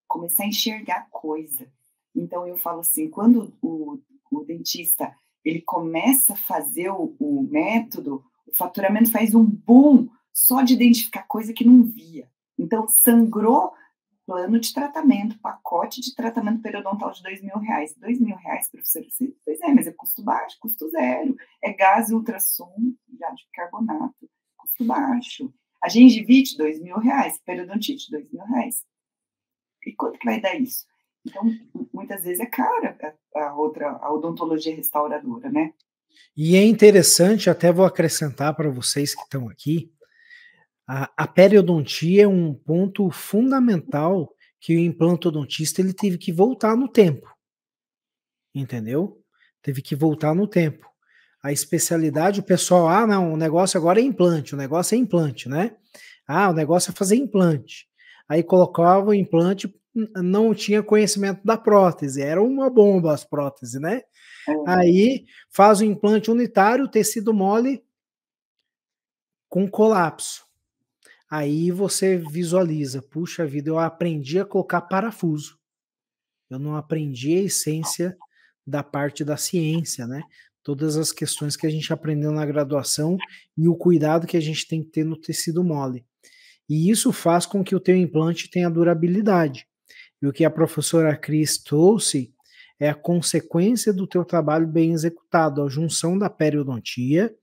S1: começar a enxergar coisa. Então, eu falo assim, quando o dentista ele começa a fazer o método, o faturamento faz um boom só de identificar coisa que não via. Então, sangrou plano de tratamento, pacote de tratamento periodontal de R$2.000. R$2.000, professor? Pois é, mas é custo baixo, custo zero. É gás e ultrassom já de bicarbonato, custo baixo. A gengivite, R$2.000. Periodontite, R$2.000. E quanto que vai dar isso? Então, muitas vezes é cara a odontologia restauradora, né?
S2: E é interessante, até vou acrescentar para vocês que estão aqui, a periodontia é um ponto fundamental que o implantodontista ele teve que voltar no tempo, entendeu? Teve que voltar no tempo. a especialidade, o pessoal, não, o negócio agora é implante, o negócio é implante, né? O negócio é fazer implante. Aí colocava o implante, não tinha conhecimento da prótese, era uma bomba as próteses, né? Aí faz o implante unitário, tecido mole com colapso. Aí você visualiza, puxa vida, eu aprendi a colocar parafuso. Eu não aprendi a essência da parte da ciência, né? Todas as questões que a gente aprendeu na graduação e o cuidado que a gente tem que ter no tecido mole. E isso faz com que o teu implante tenha durabilidade. E o que a professora Cris trouxe é a consequência do teu trabalho bem executado, a junção da periodontia,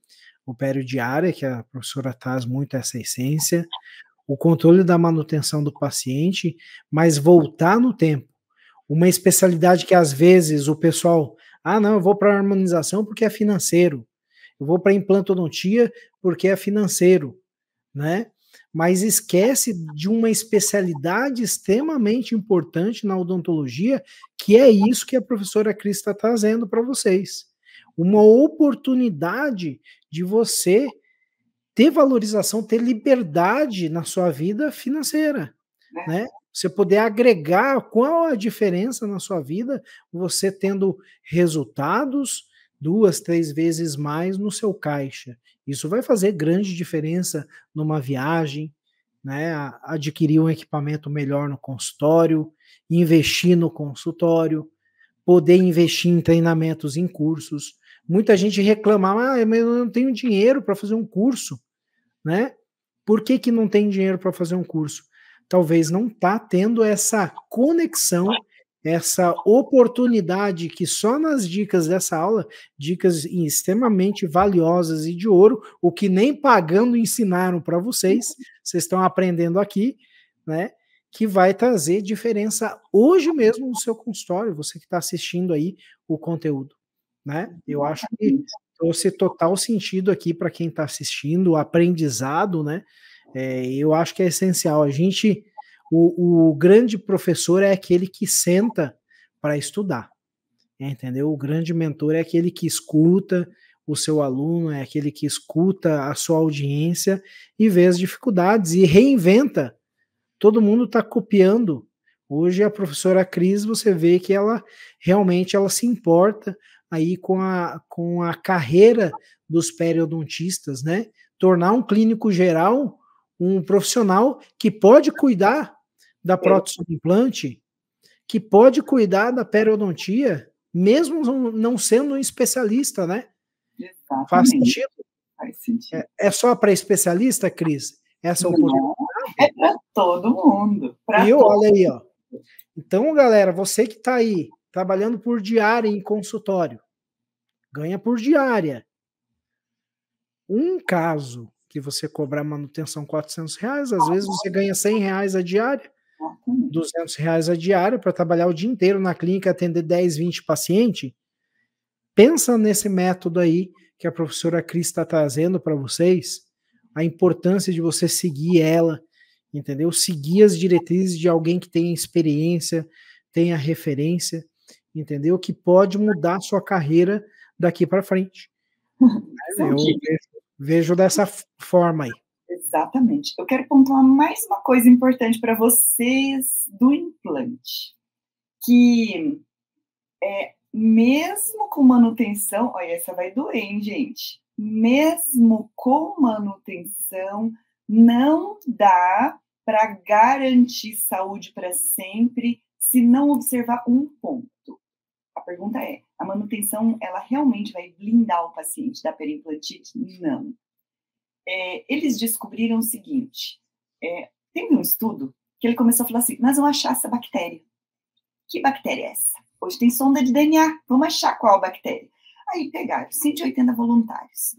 S2: o periodiária, que a professora traz muito essa essência, o controle da manutenção do paciente, mas voltar no tempo. Uma especialidade que às vezes o pessoal, não, eu vou para a harmonização porque é financeiro, eu vou para a implantodontia porque é financeiro, né? Mas esquece de uma especialidade extremamente importante na odontologia, que é isso que a professora Cris está trazendo para vocês. Uma oportunidade de você ter valorização, ter liberdade na sua vida financeira, né? Você poder agregar qual a diferença na sua vida, você tendo resultados 2, 3 vezes mais no seu caixa. Isso vai fazer grande diferença numa viagem, né? Adquirir um equipamento melhor no consultório, investir no consultório, poder investir em treinamentos, em cursos. Muita gente reclama, mas eu não tenho dinheiro para fazer um curso, né? Por que não tem dinheiro para fazer um curso? Talvez não está tendo essa conexão, essa oportunidade que só nas dicas dessa aula, dicas extremamente valiosas e de ouro, o que nem pagando ensinaram para vocês estão aprendendo aqui, né? Que vai trazer diferença hoje mesmo no seu consultório, você que está assistindo aí o conteúdo, né? Eu acho que trouxe total sentido aqui para quem está assistindo, o aprendizado, né? Eu acho que é essencial. O grande professor é aquele que senta para estudar, entendeu? O grande mentor é aquele que escuta o seu aluno, é aquele que escuta a sua audiência e vê as dificuldades e reinventa. Todo mundo está copiando. Hoje a professora Cris, você vê que ela realmente ela se importa aí com a carreira dos periodontistas, né? Tornar um clínico geral um profissional que pode cuidar da prótese de implante, que pode cuidar da periodontia, mesmo não sendo um especialista, né?
S1: Exatamente.
S2: Faz sentido?
S1: Faz sentido.
S2: É só para especialista, Cris? Essa oportunidade?
S1: É para todo mundo.
S2: Olha aí, ó. Então, galera, você que está aí trabalhando por diária em consultório, ganha por diária. Um caso que você cobrar manutenção R$ 400, às vezes você ganha R$ 100 a diária, R$ 200 a diária para trabalhar o dia inteiro na clínica, atender 10, 20 pacientes. Pensa nesse método aí que a professora Cris está trazendo para vocês, a importância de você seguir ela, entendeu? Seguir as diretrizes de alguém que tenha experiência, tenha referência, entendeu? Que pode mudar a sua carreira daqui para frente. Eu vejo dessa forma aí.
S1: Exatamente. Eu quero pontuar mais uma coisa importante para vocês do implante, que mesmo com manutenção, olha, essa vai doer, hein, gente? Mesmo com manutenção, não dá para garantir saúde para sempre se não observar um ponto. A pergunta é, a manutenção, ela realmente vai blindar o paciente da periimplantite? Não. Eles descobriram o seguinte, teve um estudo que ele começou a falar assim, nós vamos achar essa bactéria. Que bactéria é essa? Hoje tem sonda de DNA, vamos achar qual bactéria. Aí pegaram 180 voluntários,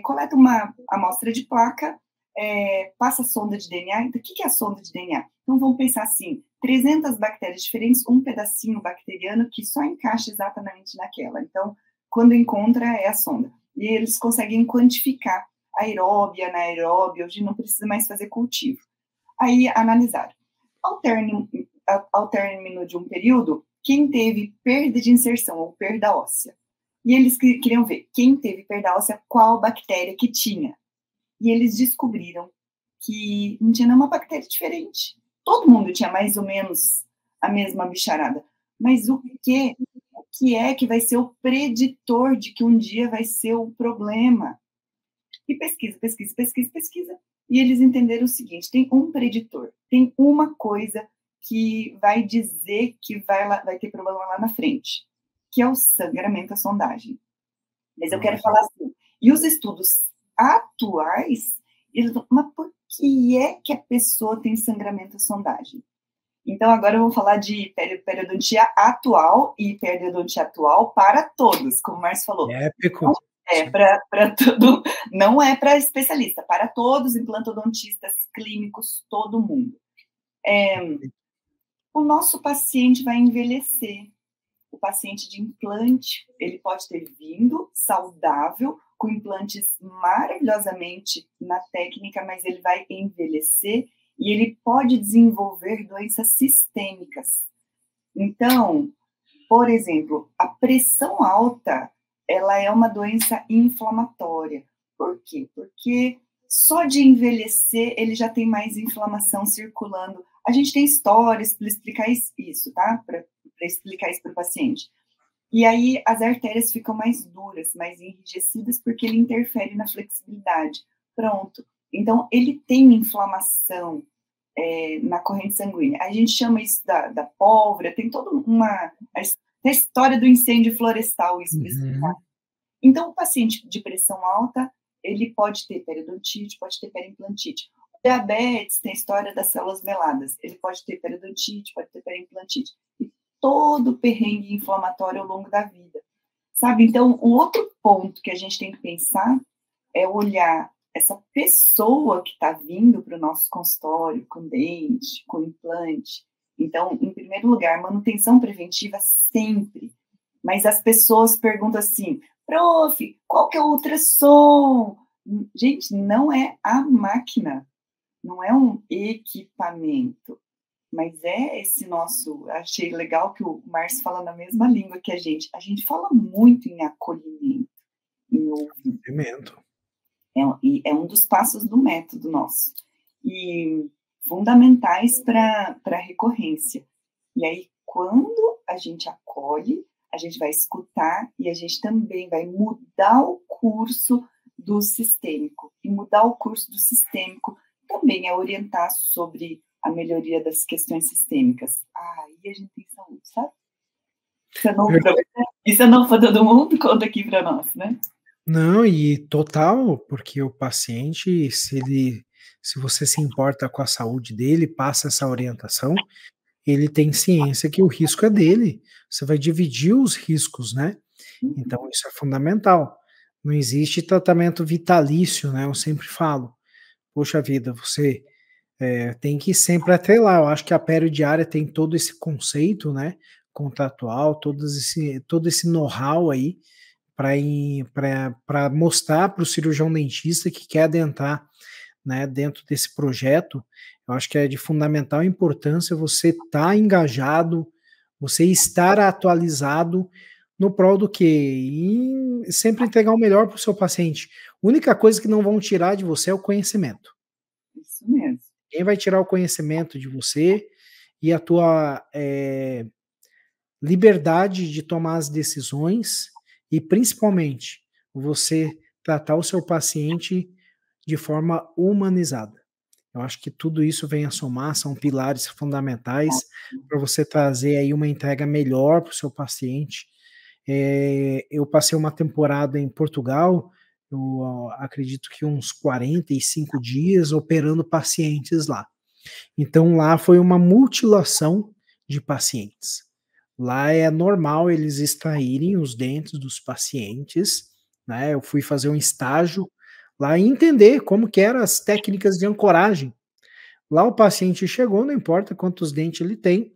S1: coleta uma amostra de placa, passa a sonda de DNA. Então, o que é a sonda de DNA? Então, vamos pensar assim, 300 bactérias diferentes, um pedacinho bacteriano que só encaixa exatamente naquela. Então, quando encontra, é a sonda. E eles conseguem quantificar aeróbia, anaeróbia, hoje não precisa mais fazer cultivo. Aí, analisaram. Ao término de um período, quem teve perda de inserção ou perda óssea E eles queriam ver quem teve perda óssea, qual bactéria que tinha. E eles descobriram que não tinha nenhuma bactéria diferente. Todo mundo tinha mais ou menos a mesma bicharada. Mas o que é que vai ser o preditor de que um dia vai ser o problema? E pesquisa, pesquisa, pesquisa, pesquisa. E eles entenderam o seguinte: tem um preditor, tem uma coisa que vai dizer que vai ter problema lá na frente, que é o sangramento à sondagem. Mas eu quero falar assim, e os estudos atuais, mas por que é que a pessoa tem sangramento à sondagem? Então, agora eu vou falar de periodontia atual e periodontia atual para todos, como o Márcio falou.
S2: Épico.
S1: Para tudo, não é para especialista, para todos, implantodontistas, clínicos, todo mundo. O nosso paciente vai envelhecer. O paciente de implante, ele pode ter vindo saudável, com implantes maravilhosamente na técnica, mas ele vai envelhecer e ele pode desenvolver doenças sistêmicas. Então, por exemplo, a pressão alta, ela é uma doença inflamatória. Por quê? Porque só de envelhecer, ele já tem mais inflamação circulando. A gente tem histórias para explicar isso, tá? Para explicar isso para o paciente. E aí as artérias ficam mais duras, mais enrijecidas, porque ele interfere na flexibilidade. Pronto. Então, ele tem inflamação na corrente sanguínea. A gente chama isso da pólvora, tem toda a história do incêndio florestal, isso para explicar. Então, o paciente de pressão alta, ele pode ter periodontite, pode ter periimplantite. O diabetes tem a história das células meladas. Ele pode ter periodontite, pode ter periimplantite. E todo o perrengue inflamatório ao longo da vida. Sabe? Então, o outro ponto que a gente tem que pensar é olhar essa pessoa que está vindo para o nosso consultório com dente, com implante. Então, em primeiro lugar, manutenção preventiva sempre. Mas as pessoas perguntam assim, prof, qual que é o ultrassom? Gente, não é a máquina, não é um equipamento, mas é esse nosso... Achei legal que o Márcio fala na mesma língua que a gente. A gente fala muito em acolhimento, em ouvimento. É um dos passos do método nosso. E fundamentais para a recorrência. E aí, quando a gente acolhe, a gente vai escutar e a gente também vai mudar o curso do sistêmico. E mudar o curso do sistêmico também é orientar sobre a melhoria das questões sistêmicas. Aí a gente tem saúde, sabe? Isso é novo para todo mundo? Conta aqui para nós, né?
S2: Não, e total, porque o paciente, se você se importa com a saúde dele, passa essa orientação, ele tem ciência que o risco é dele. Você vai dividir os riscos, né? Então, isso é fundamental. Não existe tratamento vitalício, né? Eu sempre falo, poxa vida, você tem que sempre atrelar. Eu acho que a periodiária tem todo esse conceito, né? Contratual, todo esse know-how aí, para mostrar para o cirurgião dentista que quer adentrar, né, dentro desse projeto. Eu acho que é de fundamental importância você estar engajado, você estar atualizado no prol do quê? E sempre entregar o melhor para o seu paciente. A única coisa que não vão tirar de você é o conhecimento.
S1: Isso mesmo.
S2: Quem vai tirar o conhecimento de você e a tua liberdade de tomar as decisões e, principalmente, você tratar o seu paciente de forma humanizada. Eu acho que tudo isso vem a somar, são pilares fundamentais para você trazer aí uma entrega melhor para o seu paciente. Eu passei uma temporada em Portugal, eu acredito que uns 45 dias operando pacientes lá. Então lá foi uma mutilação de pacientes. Lá é normal eles extraírem os dentes dos pacientes, né? Eu fui fazer um estágio lá e entender como que eram as técnicas de ancoragem. Lá o paciente chegou, não importa quantos dentes ele tem,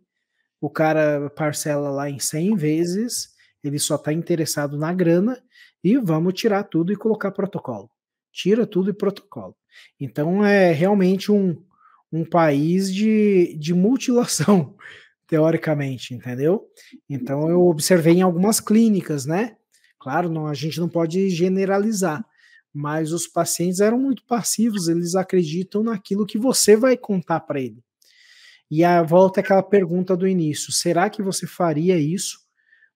S2: o cara parcela lá em 100 vezes, ele só está interessado na grana e vamos tirar tudo e colocar protocolo. Tira tudo e protocolo. Então é realmente um país de mutilação, teoricamente, entendeu? Então eu observei em algumas clínicas, né? Claro, não, a gente não pode generalizar, mas os pacientes eram muito passivos, eles acreditam naquilo que você vai contar para ele. E a volta àquela pergunta do início: será que você faria isso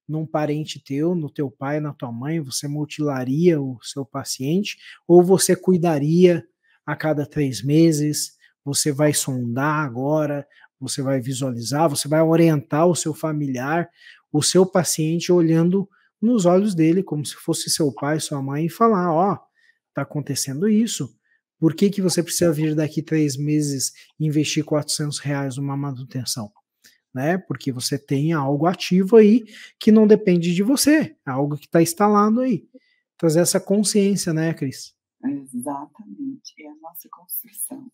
S2: num parente teu, no teu pai, na tua mãe? Você mutilaria o seu paciente? Ou você cuidaria a cada 3 meses? Você vai sondar agora? Você vai visualizar? Você vai orientar o seu familiar, o seu paciente, olhando nos olhos dele, como se fosse seu pai, sua mãe, e falar: ó, tá acontecendo isso. Por que que você precisa vir daqui 3 meses e investir R$ 400 numa manutenção? Né? Porque você tem algo ativo aí que não depende de você, é algo que está instalado aí. Trazer essa consciência, né, Cris?
S1: Exatamente, é a nossa construção.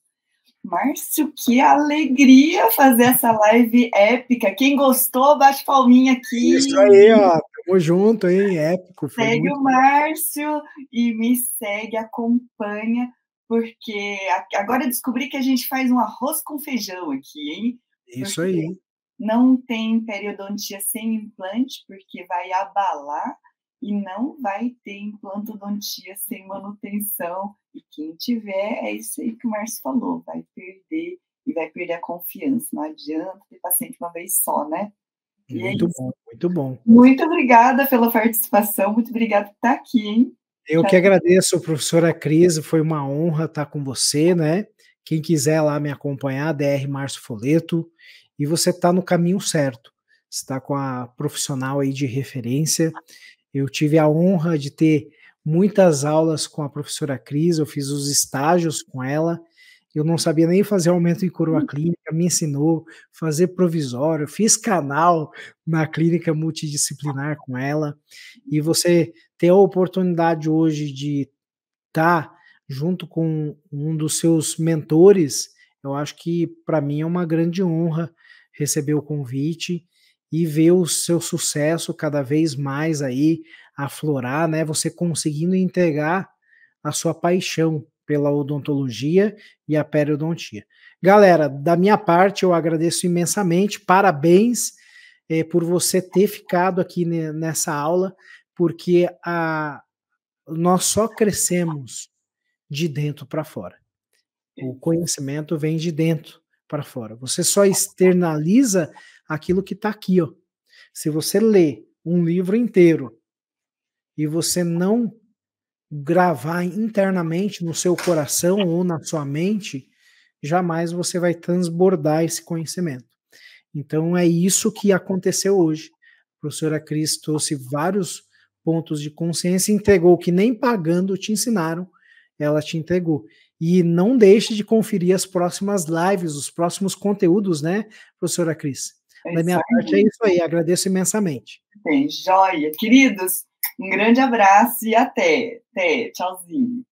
S1: Márcio, que alegria fazer essa live épica. Quem gostou, bate palminha aqui.
S2: Isso aí, ó, tamo junto, hein? Épico. Foi
S1: Segue
S2: muito
S1: o Márcio e me segue, acompanha, porque agora eu descobri que a gente faz um arroz com feijão aqui, hein?
S2: isso
S1: Porque
S2: aí.
S1: não tem periodontia sem implante, porque vai abalar, e não vai ter implantodontia sem manutenção. E quem tiver, é isso aí que o Márcio falou, vai perder e vai perder a confiança. Não adianta ter paciente uma vez só, né? E é
S2: Muito
S1: isso.
S2: bom, muito bom.
S1: Muito obrigada pela participação, muito obrigada por estar aqui, hein?
S2: Eu que agradeço, professora Cris, foi uma honra estar com você, né? Quem quiser lá me acompanhar, DR Márcio Foleto, e você está no caminho certo. Você está com a profissional aí de referência. Eu tive a honra de ter muitas aulas com a professora Cris, eu fiz os estágios com ela, eu não sabia nem fazer aumento em coroa clínica, me ensinou a fazer provisório, fiz canal na clínica multidisciplinar com ela, e você ter a oportunidade hoje de estar junto com um dos seus mentores, eu acho que para mim é uma grande honra receber o convite e ver o seu sucesso cada vez mais aí aflorar, né? Você conseguindo entregar a sua paixão pela odontologia e a periodontia. Galera, da minha parte, eu agradeço imensamente, parabéns por você ter ficado aqui nessa aula, porque nós só crescemos de dentro para fora. O conhecimento vem de dentro para fora. Você só externaliza aquilo que está aqui, ó. Se você lê um livro inteiro e você não gravar internamente no seu coração ou na sua mente, jamais você vai transbordar esse conhecimento. Então é isso que aconteceu hoje. A professora Cris trouxe vários pontos de consciência e entregou que nem pagando te ensinaram, ela te entregou. E não deixe de conferir as próximas lives, os próximos conteúdos, né, professora Cris? Da minha parte é isso aí, agradeço imensamente.
S1: Bem, joia. Queridos, um grande abraço e até. Até, tchauzinho.